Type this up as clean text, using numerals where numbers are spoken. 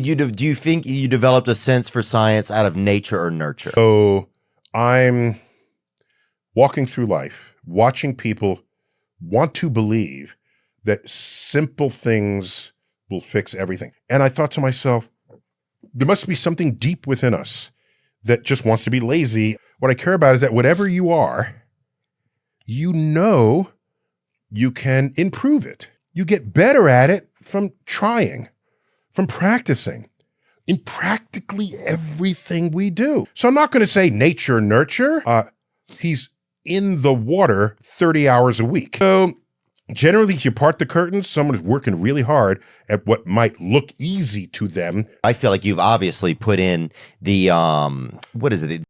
Do you think you developed a sense for science out of nature or nurture? So I'm walking through life, watching people want to believe that simple things will fix everything. And I thought to myself, there must be something deep within us that just wants to be lazy. What I care about is that whatever you are, you know you can improve it. You get better at it from trying, from practicing in practically everything we do. So I'm not going to say nature, nurture. He's in the water 30 hours a week. So generally, if you part the curtains, someone is working really hard at what might look easy to them. I feel like you've obviously put in the, what is it?